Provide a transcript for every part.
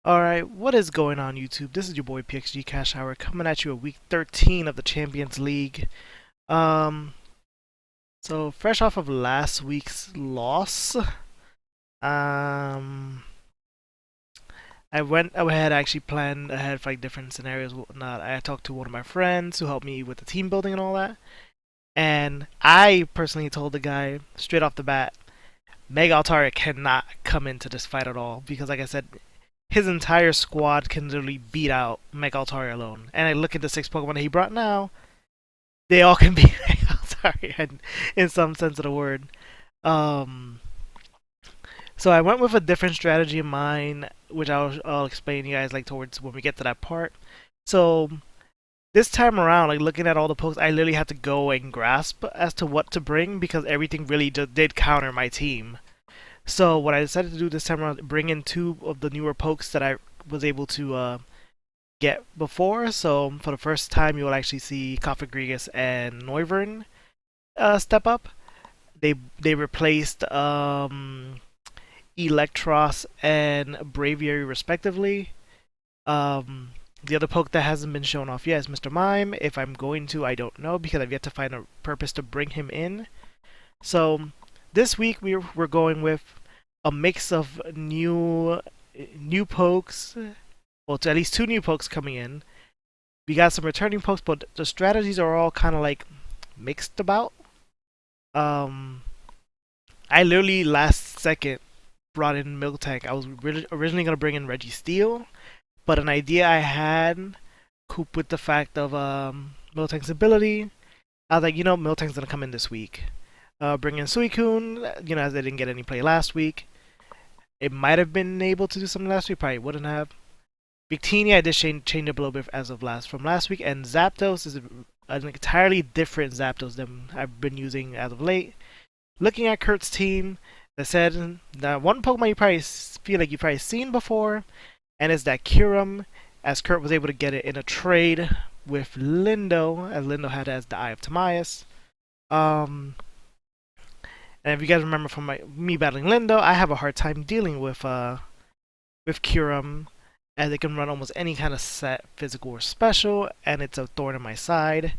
Alright, what is going on YouTube? This is your boy PXG Cash Hour coming at you at week 13 of the Champions League. Um, so fresh off of last week's loss, um, I went ahead, actually planned ahead for like different scenarios and whatnot. I talked to one of my friends who helped me with the team building and all that. And I personally told the guy straight off the bat, Mega Altaria cannot come into this fight at all because like I said, his entire squad can literally beat out Mega Altaria alone. And I look at the 6 Pokemon that he brought now, they all can beat Mega Altaria in some sense of the word. Um, so I went with a different strategy in mind, which I'll explain to you guys like towards when we get to that part. So this time around, like looking at all the pokes, I literally had to go and grasp as to what to bring because everything really did counter my team. So what I decided to do this time around, bring in two of the newer pokes that I was able to get before. So for the first time, you will actually see Cofagrigus and Noivern step up. They replaced Electros and Braviary respectively. The other poke that hasn't been shown off yet is Mr. Mime. If I'm going to, I don't know because I've yet to find a purpose to bring him in. So this week we're going with a mix of new pokes, well, at least two new pokes coming in. We got some returning pokes, but the strategies are all kind of like mixed about. I literally last second brought in Miltank. I was originally gonna bring in Registeel, but an idea I had couped with the fact of Miltank's ability. I was like, Miltank's gonna come in this week. Bring in Suicune, as they didn't get any play last week. It might have been able to do something last week, probably wouldn't have. Victini, I did change up a little bit as of from last week, and Zapdos is an entirely different Zapdos than I've been using as of late. Looking at Curt's team, they said that one Pokemon you probably feel like you've probably seen before, and it's that Kyurem, as Curt was able to get it in a trade with Lindo, as Lindo had it as the Eye of Timaeus. And if you guys remember from me battling Lindo, I have a hard time dealing with Kyurem, as it can run almost any kind of set, physical or special, and it's a thorn in my side.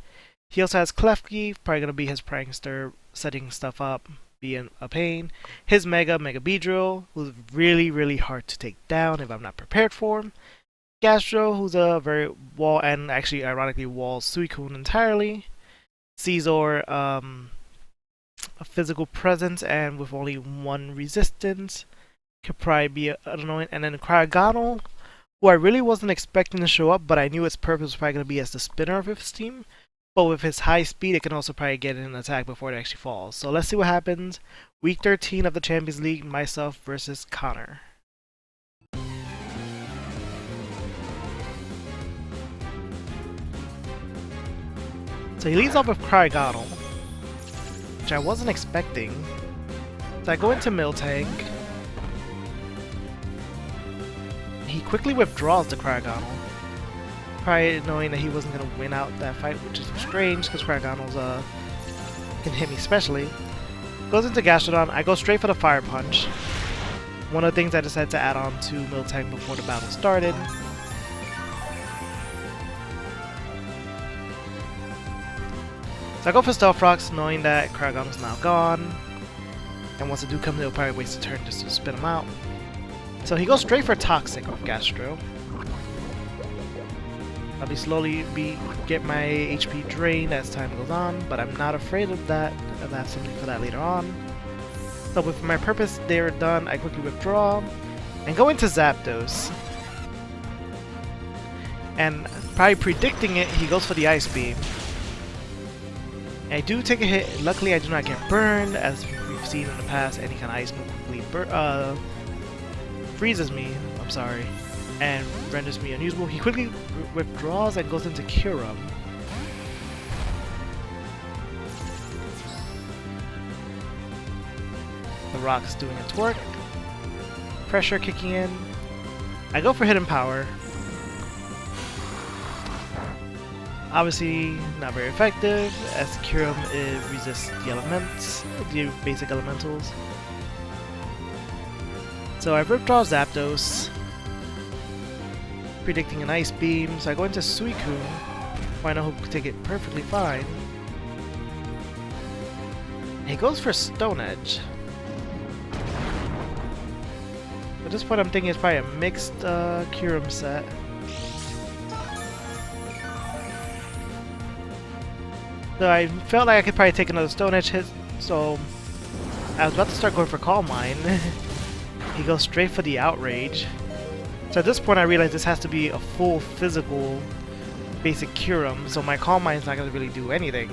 He also has Klefki, probably going to be his prankster, setting stuff up, being a pain. His Mega Beedrill, who's really, really hard to take down if I'm not prepared for him. Gastro, who's a very wall, and actually ironically walls Suicune entirely. Caesar, a physical presence and with only one resistance could probably be annoying. And then Cryogonal, who I really wasn't expecting to show up, but I knew its purpose was probably going to be as the spinner of his team. But with his high speed, it can also probably get in an attack before it actually falls. So let's see what happens. Week 13 of the Champions League, myself versus Connor. So he leads off with Cryogonal, which I wasn't expecting. So I go into Miltank. He quickly withdraws the Cryogonal, probably knowing that he wasn't going to win out that fight, which is strange because Cryogonals can hit me especially. Goes into Gastrodon. I go straight for the Fire Punch. One of the things I decided to add on to Miltank before the battle started. So I go for Stealth Rocks, knowing that Cryogonal's now gone. And once the do come, he'll probably waste a turn just to spin him out. So he goes straight for Toxic with Gastro. I'll be slowly get my HP drained as time goes on, but I'm not afraid of that. I'll have something for that later on. So with my purpose there done, I quickly withdraw and go into Zapdos. And probably predicting it, he goes for the Ice Beam. I do take a hit. Luckily, I do not get burned, as we've seen in the past. Any kind of ice move quickly freezes me. I'm sorry, and renders me unusable. He quickly withdraws and goes into Kyurem. The rock's doing its work. Pressure kicking in. I go for Hidden Power. Obviously, not very effective, as Kyurem resists the elements, the basic elementals. So I withdraw Zapdos. predicting an ice beam, so I go into Suicune, who I know who could take it perfectly fine. He goes for Stone Edge. At this point I'm thinking it's probably a mixed Kyurem set. So I felt like I could probably take another Stone Edge hit, so I was about to start going for Calm Mind. He goes straight for the Outrage. So at this point I realized this has to be a full physical basic Kyurem, so my Calm Mind's not going to really do anything.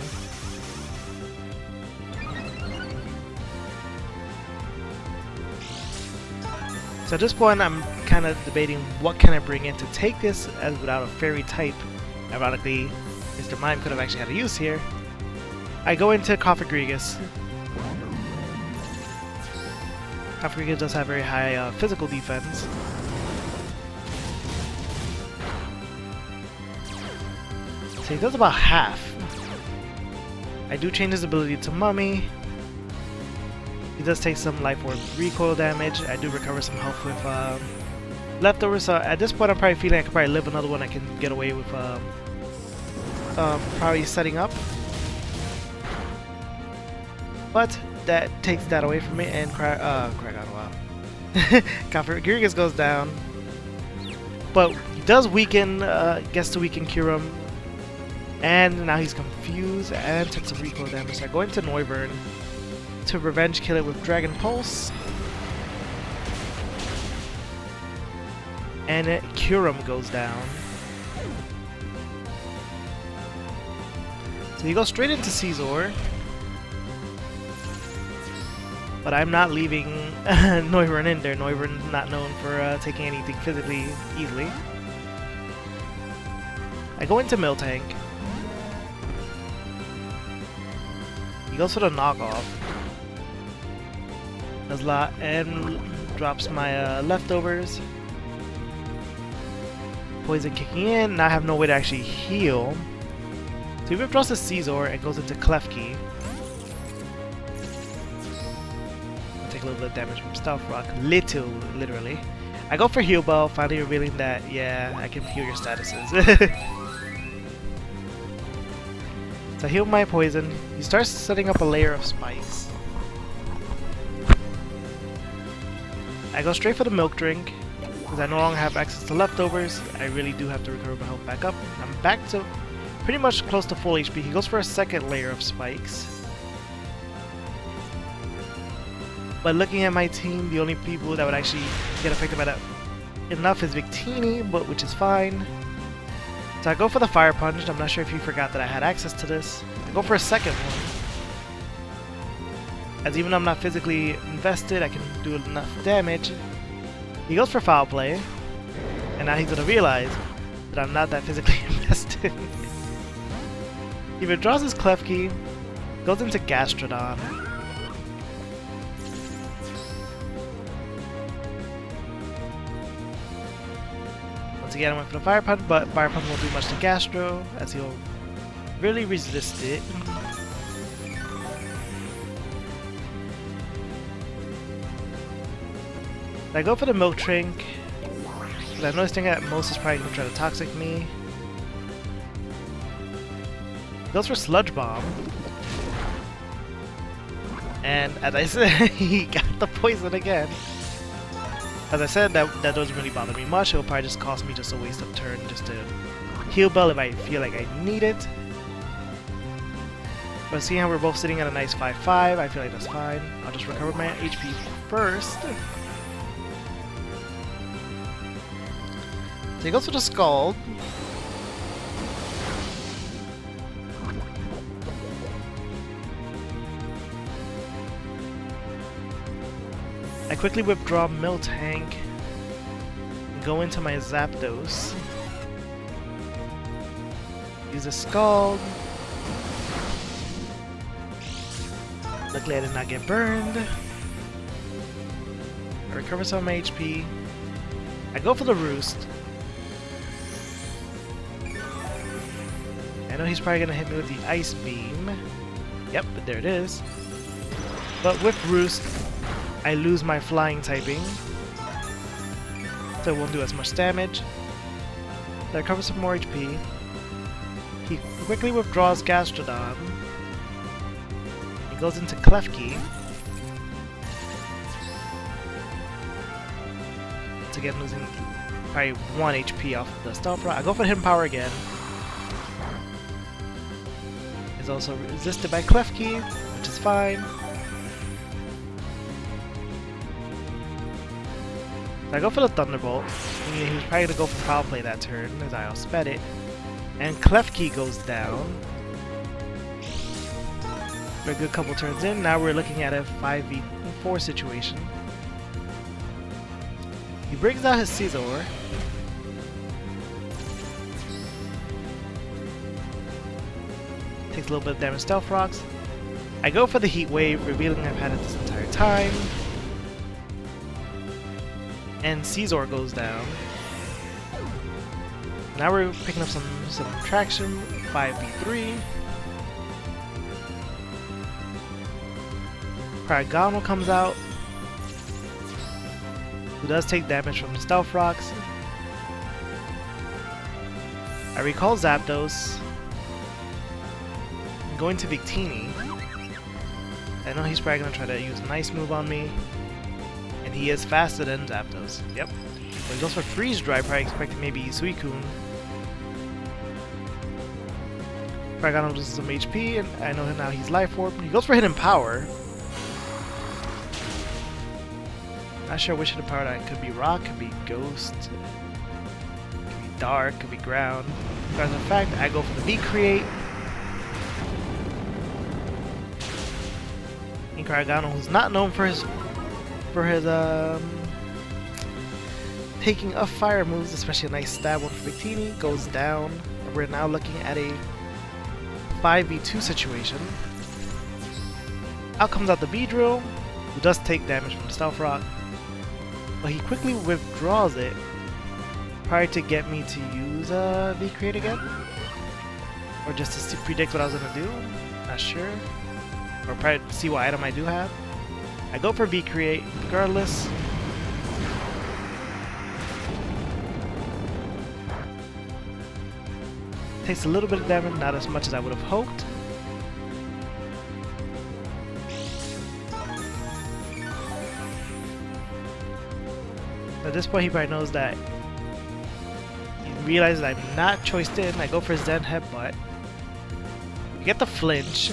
So at this point I'm kind of debating what can I bring in to take this as without a fairy type. Ironically, Mr. Mime could have actually had a use here. I go into Cofagrigus. Cofagrigus does have very high physical defense. So he does about half. I do change his ability to Mummy. He does take some Life Orb recoil damage. I do recover some health with leftovers. So at this point I'm probably feeling I could probably live another one I can get away with probably setting up. But that takes that away from me, and Cofagrigus goes down. But he does weaken, gets to weaken Kyurem. And now he's confused and took some recoil damage. So I go into Noivern to revenge kill it with Dragon Pulse. And Kyurem goes down. So you go straight into Caesar. But I'm not leaving Noivern in there. Noivern's not known for taking anything physically easily. I go into Miltank. He goes for the knockoff. Does a lot and drops my leftovers. Poison kicking in. Now I have no way to actually heal. So he withdraws the Caesar and goes into Klefki. Take a little bit of damage from Stealth Rock. Literally. I go for Heal Bell, finally revealing that, yeah, I can heal your statuses. So I heal my poison. He starts setting up a layer of spikes. I go straight for the Milk Drink, because I no longer have access to leftovers. I really do have to recover my health back up. I'm back to pretty much close to full HP. He goes for a second layer of spikes. But looking at my team, the only people that would actually get affected by that enough is Victini, but which is fine. So I go for the Fire Punch. I'm not sure if you forgot that I had access to this. I go for a second one. As even though I'm not physically invested, I can do enough damage. He goes for Foul Play. And now he's gonna realize that I'm not that physically invested. He withdraws his Klefki, goes into Gastrodon. Once again, I went for the Fire Punch, but Fire Punch won't do much to Gastro, as he'll really resist it. I go for the Milk Drink, but I'm noticing that most is probably going to try to Toxic me. Goes for Sludge Bomb. And as I said, he got the poison again. As I said, that doesn't really bother me much. It'll probably just cost me just a waste of turn just to Heal Bell if I feel like I need it. But seeing how we're both sitting at a nice 5-5, I feel like that's fine. I'll just recover my HP first. So he goes for the Scald. I quickly withdraw Miltank and go into my Zapdos. Use a Scald. Luckily I did not get burned. I recover some of my HP. I go for the Roost. I know he's probably going to hit me with the Ice Beam. Yep, but there it is. But with Roost, I lose my flying typing, so it won't do as much damage. That recovers some more HP. He quickly withdraws Gastrodon. He goes into Klefki. Once again losing probably 1 HP off of the Stealth Rock. I go for the Hidden Power again. Is also resisted by Klefki, which is fine. So I go for the Thunderbolt. He was probably going to go for Foul Play that turn, as I sped it. And Klefki goes down. For a good couple turns in, now we're looking at a 5v4 situation. He brings out his Scizor. Takes a little bit of damage Stealth Rocks. I go for the Heat Wave, revealing I've had it this entire time. And Scizor goes down. Now we're picking up some traction. 5v3. Cryogonal comes out, who does take damage from the Stealth Rocks. I recall Zapdos. I'm going to Victini. I know he's probably going to try to use a nice move on me. And he is faster than Zapdos. Yep. So he goes for Freeze Dry, probably expecting maybe Suicune. Cryogonal loses some HP, and I know now he's Life Orb. He goes for Hidden Power. Not sure which Hidden Power that could be Rock, could be Ghost, could be Dark, could be Ground. As a fact, I go for the V-Create. And Cryogonal, who's not known for his taking up fire moves, especially a nice stab one for Victini, goes down. And we're now looking at a 5v2 situation. Out comes out the Beedrill, who does take damage from the Stealth Rock, but he quickly withdraws it prior to get me to use V-Create again, or just to predict what I was gonna do. Not sure, or probably see what item I do have. I go for V-Create regardless. Takes a little bit of damage, not as much as I would have hoped. At this point, he probably knows that. He realizes I'm not choiced in. I go for Zen Headbutt. I get the flinch.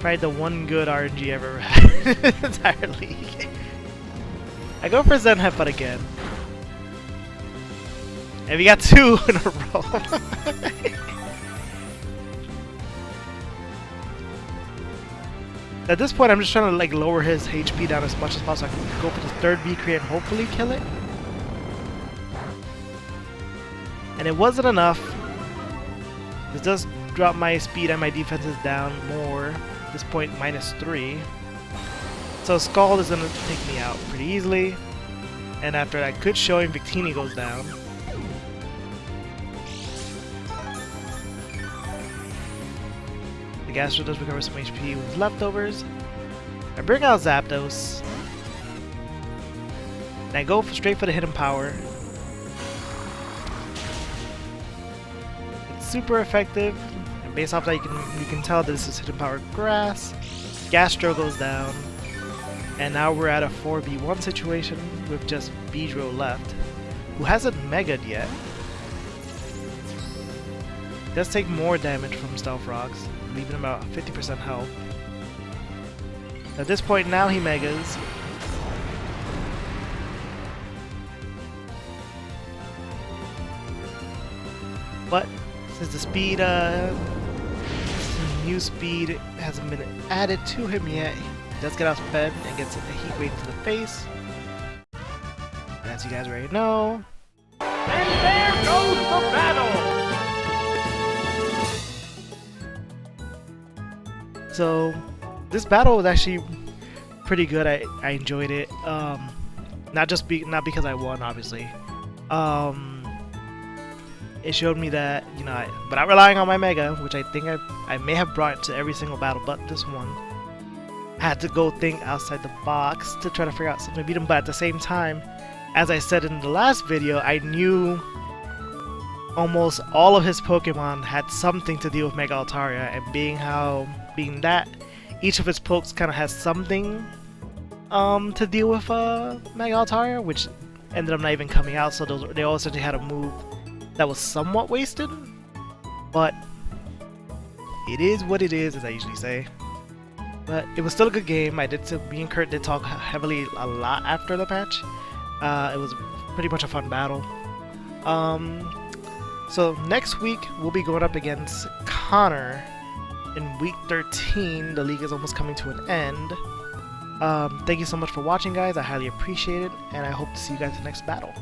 Probably the one good RNG I've ever had in the entire league. I go for Zen Headbutt again. And we got 2 in a row. At this point, I'm just trying to like lower his HP down as much as possible. So I can go for the third V-Create and hopefully kill it. And it wasn't enough. This does drop my speed and my defenses down more. At this point, -3. So Scald is going to take me out pretty easily. And after that good showing, Victini goes down. The Gastro does recover some HP with leftovers. I bring out Zapdos. And I go straight for the Hidden Power. It's super effective. And based off that, you can tell that this is Hidden Power Grass. Gastro goes down. And now we're at a 4v1 situation with just Beedrill left, who hasn't Mega'd yet. Does take more damage from Stealth Rocks, leaving him about 50% health. At this point now he Megas. But since the speed, new speed hasn't been added to him yet, he does get outsped and gets a Heat Wave to the face. And as you guys already know, and there goes the battle! So this battle was actually pretty good. I enjoyed it. Not because I won, obviously. It showed me that, you know, without relying on my Mega, which I think I may have brought to every single battle but this one, I had to go think outside the box to try to figure out something to beat him. But at the same time, as I said in the last video, I knew almost all of his Pokemon had something to do with Mega Altaria, and being that each of his pokes kind of has something to deal with Mega Altaria, which ended up not even coming out, so they all essentially had a move that was somewhat wasted. But it is what it is, as I usually say. But it was still a good game. Me and Curt did talk heavily a lot after the patch. It was pretty much a fun battle. So next week we'll be going up against Connor in week 13. The league is almost coming to an end. Thank you so much for watching, guys. I highly appreciate it, and I hope to see you guys in the next battle.